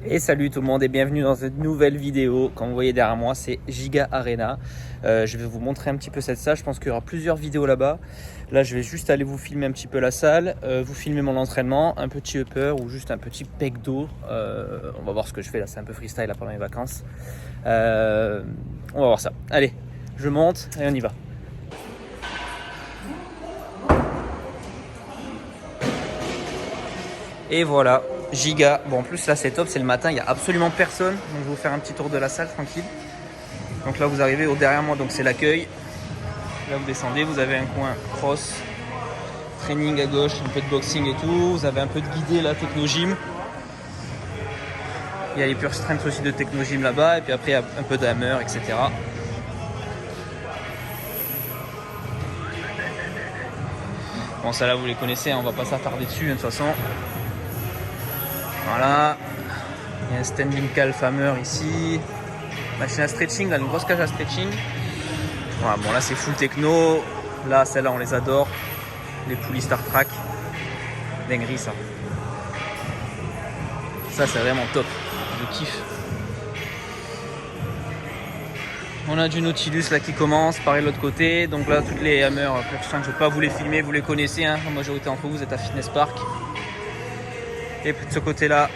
Et salut tout le monde et bienvenue dans cette nouvelle vidéo. Comme vous voyez derrière moi, c'est Giga Arena. Je vais vous montrer un petit peu cette salle. Je pense qu'il y aura plusieurs vidéos là-bas. Là, je vais juste aller vous filmer un petit peu la salle, vous filmer mon entraînement, un petit upper ou juste un petit pec d'eau. On va voir ce que je fais là. C'est un peu freestyle là pendant les vacances. On va voir ça. Allez, je monte et on y va. Et voilà, Giga. Bon, en plus là c'est top, c'est le matin, il n'y a absolument personne. Donc je vais vous faire un petit tour de la salle tranquille. Donc là vous arrivez au derrière moi, donc c'est l'accueil. Là vous descendez, vous avez un coin cross, training à gauche, un peu de boxing et tout. Vous avez un peu de guidé là, techno-gym. Il y a les pure strength aussi de techno-gym là-bas. Et puis après il y a un peu de hammer, etc. Bon, ça là vous les connaissez, hein, on va pas s'attarder dessus hein, de toute façon. Voilà, il y a un standing calf hammer ici, machine à stretching, là une grosse cage à stretching. Voilà, bon là c'est full techno, là celle-là on les adore, les poulies Star Trek, dinguerie ça. Ça c'est vraiment top, je kiffe. On a du Nautilus là qui commence, pareil de l'autre côté, donc là toutes les hammers, je ne vais pas vous les filmer, vous les connaissez, hein. La majorité d'entre vous êtes à Fitness Park. Et puis de ce côté là,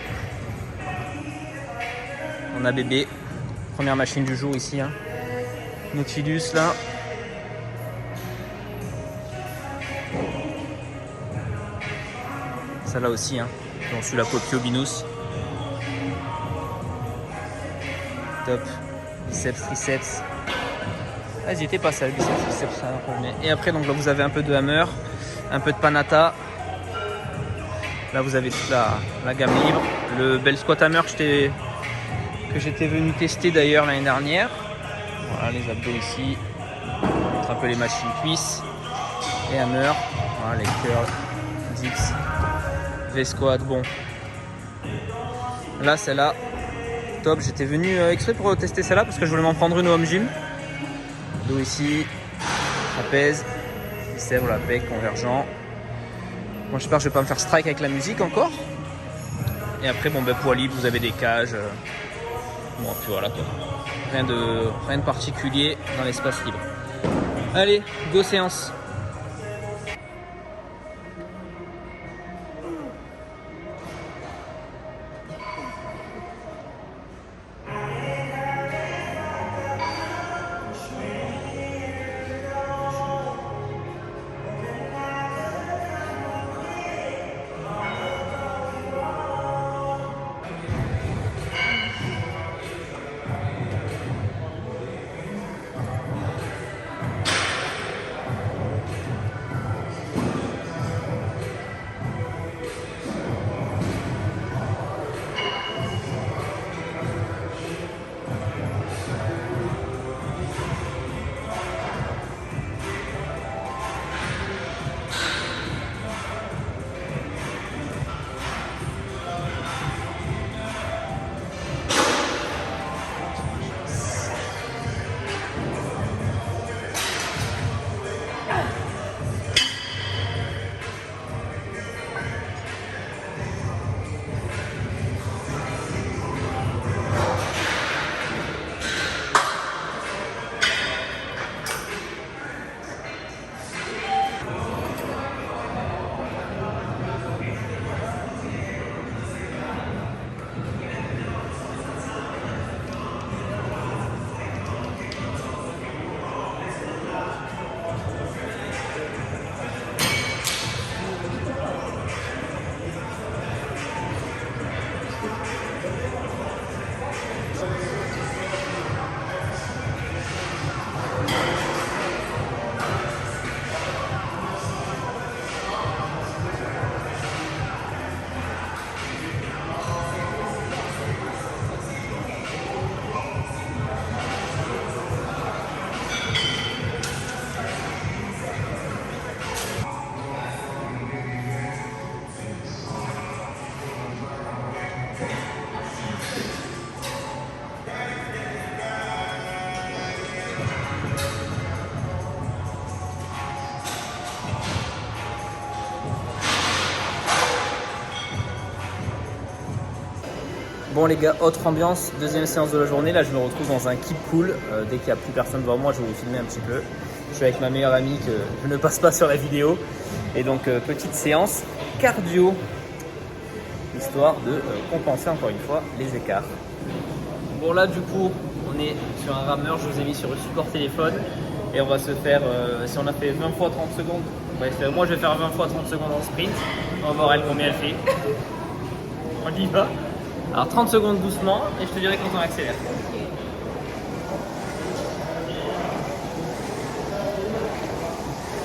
on a bébé, première machine du jour ici, hein. Nautilus là. Ça là aussi, hein. On suit la Popio Binous. Top. Biceps, triceps. Ah, ils étaient pas ça, le biceps, triceps, ça. Et après, donc là, vous avez un peu de hammer, un peu de panata. Là, vous avez toute la gamme libre. Le bel squat hammer que j'étais venu tester d'ailleurs l'année dernière. Voilà, les abdos ici. Un peu les machines cuisses. Et hammer. Voilà, les curls, dips, V-squat. Bon. Là, celle-là, top. J'étais venu exprès pour tester celle-là parce que je voulais m'en prendre une au home gym. Dos ici, trapèze, biceps, voilà, pec, convergent. Bon, j'espère que je vais pas me faire strike avec la musique encore. Et après, bon, ben, poids libre, vous avez des cages. Bon, puis voilà quoi. Rien de particulier dans l'espace libre. Allez, go séance. Bon les gars, autre ambiance, deuxième séance de la journée. Là je me retrouve dans un keep cool. Dès qu'il n'y a plus personne devant moi, je vais vous filmer un petit peu. Je suis avec ma meilleure amie que je ne passe pas sur la vidéo. Et donc petite séance cardio, histoire de compenser encore une fois les écarts. Bon là du coup, on est sur un rameur, je vous ai mis sur le support téléphone. Et on va se faire, si on a fait 20 fois 30 secondes, moi je vais faire 20 fois 30 secondes en sprint. On va voir elle combien elle fait. On y va. Alors 30 secondes doucement et je te dirai quand on accélère.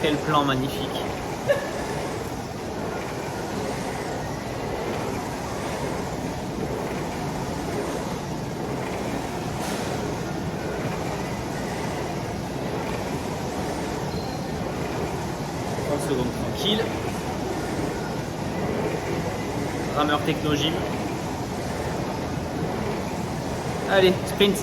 Quel plan magnifique. Secondes tranquille. Rameur Technogym. Allez, sprint.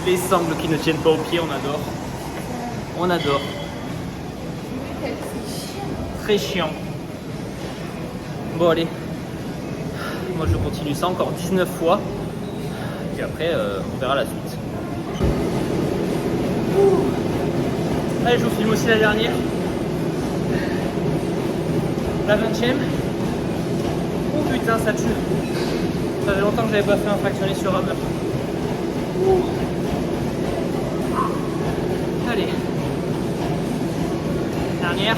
Les sangles qui ne tiennent pas aux pieds, on adore. On adore. Très chiant. Bon allez. Moi je continue ça encore 19 fois. Et après on verra la suite. Allez, je vous filme aussi la dernière. La 20e. Oh putain, ça tue. Ça fait longtemps que j'avais pas fait un fractionné sur rameur. Allez. Dernière.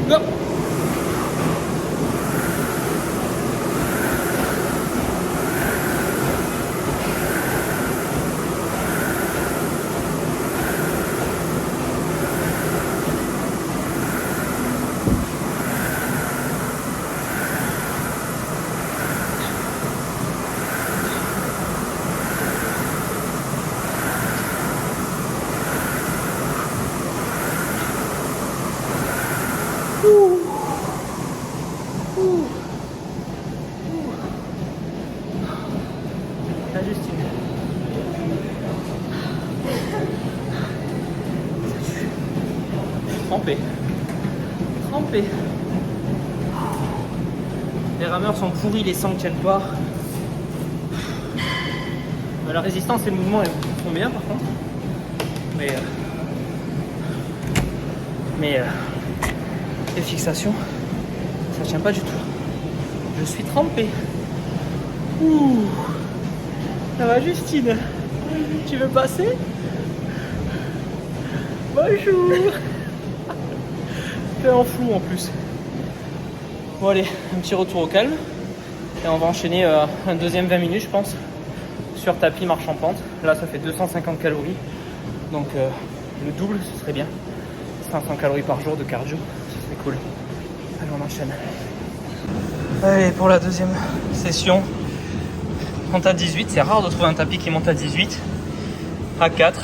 Go. La Justine. Trempé. Trempé. Les rameurs sont pourris, les sangs tiennent pas. La résistance et le mouvement sont bien par contre. Mais les fixations, ça tient pas du tout. Je suis trempé. Ouh. Ça va Justine? Tu veux passer? Bonjour. Fait en flou en plus. Bon allez, un petit retour au calme. Et on va enchaîner un deuxième 20 minutes je pense. Sur tapis marche en pente. Là ça fait 250 calories. Donc le double ce serait bien. 500 calories par jour de cardio. Ce serait cool. Allez on enchaîne. Allez pour la deuxième session. Monte à 18, c'est rare de trouver un tapis qui monte à 18. À 4,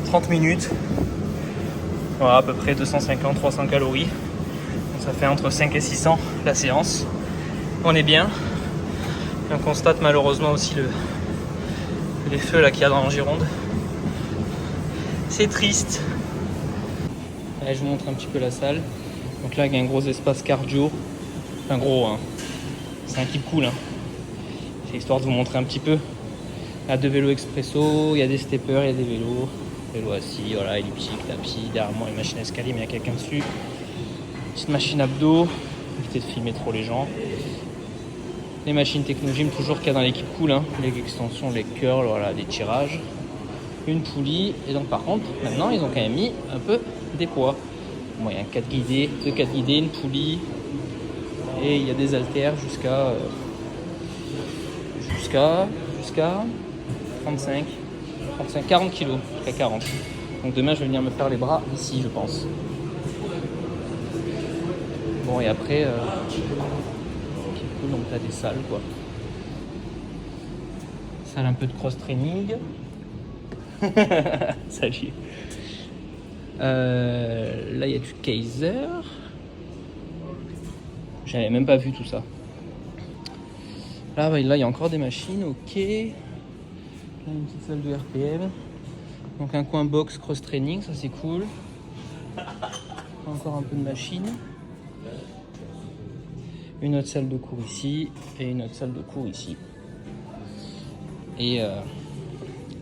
30 minutes. Voilà, à peu près 250-300 calories. Donc ça fait entre 5 et 600 la séance. On est bien. Et on constate malheureusement aussi les feux là qu'il y a dans la Gironde. C'est triste. Allez, je vous montre un petit peu la salle. Donc là, il y a un gros espace cardio. Enfin gros, hein. C'est un keep cool. Hein. C'est histoire de vous montrer un petit peu. Il y a 2 vélos expresso, il y a des steppers, il y a des vélos. Vélo assis, voilà, elliptique, tapis. Derrière moi, une machine à escalier, mais il y a quelqu'un dessus. Petite machine abdos. Évitez de filmer trop les gens. Les machines Technogym, toujours qu'il y a dans l'équipe cool. Hein. Les extensions, les curls, voilà, des tirages. Une poulie. Et donc, par contre, maintenant, ils ont quand même mis un peu des poids. Bon, il y a un 4 guidé, 2 4 guidés, une poulie. Et il y a des haltères jusqu'à 35, 40 kg, jusqu'à 40. Donc demain je vais venir me faire les bras ici je pense. Bon et après cool, donc t'as des salles quoi. Salle un peu de cross-training. Salut. Là il y a du Kaiser. J'avais même pas vu tout ça. Là il y a encore des machines, ok. Là une petite salle de RPM. Donc un coin box cross-training, ça c'est cool. Encore un peu de machines. Une autre salle de cours ici et une autre salle de cours ici. Et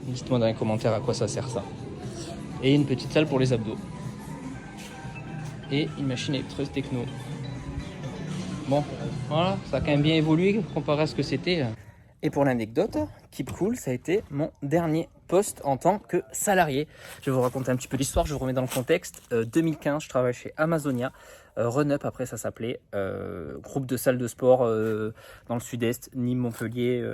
dites-moi dans les commentaires à quoi ça sert ça. Et une petite salle pour les abdos. Et une machine électreuse techno. Bon, voilà, ça a quand même bien évolué comparé à ce que c'était. Et pour l'anecdote, Keep Cool, ça a été mon dernier poste en tant que salarié. Je vais vous raconter un petit peu l'histoire, je vous remets dans le contexte. 2015, je travaille chez Amazonia. Run Up, après ça s'appelait. Groupe de salles de sport dans le sud-est, Nîmes, Montpellier.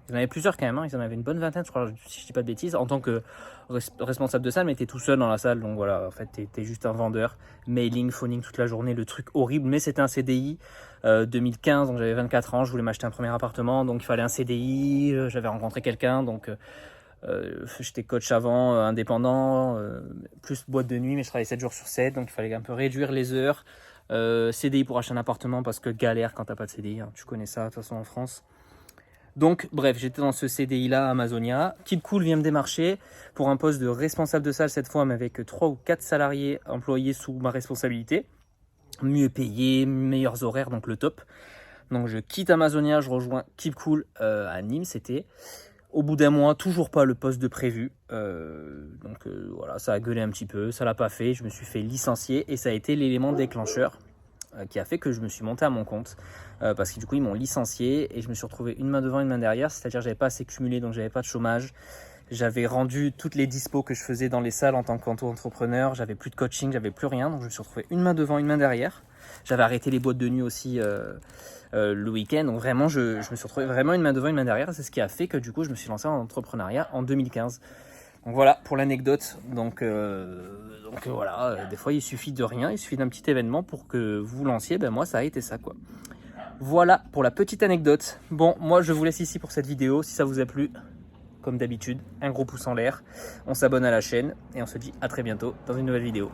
Il y en avait plusieurs quand même, hein. Ils en avaient une bonne vingtaine, je crois, si je dis pas de bêtises. En tant que responsable de salle, mais t'es tout seul dans la salle, donc voilà, en fait, t'es juste un vendeur. Mailing, phoning toute la journée, le truc horrible, mais c'était un CDI. 2015, donc j'avais 24 ans, je voulais m'acheter un premier appartement, donc il fallait un CDI, j'avais rencontré quelqu'un, donc j'étais coach avant, indépendant, plus boîte de nuit, mais je travaillais 7 jours sur 7, donc il fallait un peu réduire les heures. CDI pour acheter un appartement, parce que galère quand t'as pas de CDI, hein, tu connais ça de toute façon en France. Donc bref, j'étais dans ce CDI là à Amazonia. Keep Cool vient me démarcher pour un poste de responsable de salle cette fois, mais avec 3 ou 4 salariés employés sous ma responsabilité. Mieux payé, meilleurs horaires, donc le top. Donc je quitte Amazonia, je rejoins Keep Cool à Nîmes, c'était. Au bout d'un mois, toujours pas le poste de prévu. Voilà, ça a gueulé un petit peu, ça l'a pas fait. Je me suis fait licencier et ça a été l'élément déclencheur qui a fait que je me suis monté à mon compte. Parce que du coup, ils m'ont licencié et je me suis retrouvé une main devant, une main derrière. C'est-à-dire que j'avais pas assez cumulé, donc j'avais pas de chômage. J'avais rendu toutes les dispos que je faisais dans les salles en tant qu'entrepreneur. J'avais plus de coaching, j'avais plus rien. Donc je me suis retrouvé une main devant, une main derrière. J'avais arrêté les boîtes de nuit aussi le week-end. Donc vraiment, je me suis retrouvé vraiment une main devant, une main derrière. C'est ce qui a fait que du coup, je me suis lancé en entrepreneuriat en 2015. Donc voilà pour l'anecdote. Donc voilà, des fois il suffit de rien, il suffit d'un petit événement pour que vous lanciez. Ben moi, ça a été ça quoi. Voilà pour la petite anecdote. Bon, moi je vous laisse ici pour cette vidéo. Si ça vous a plu, comme d'habitude, un gros pouce en l'air. On s'abonne à la chaîne et on se dit à très bientôt dans une nouvelle vidéo.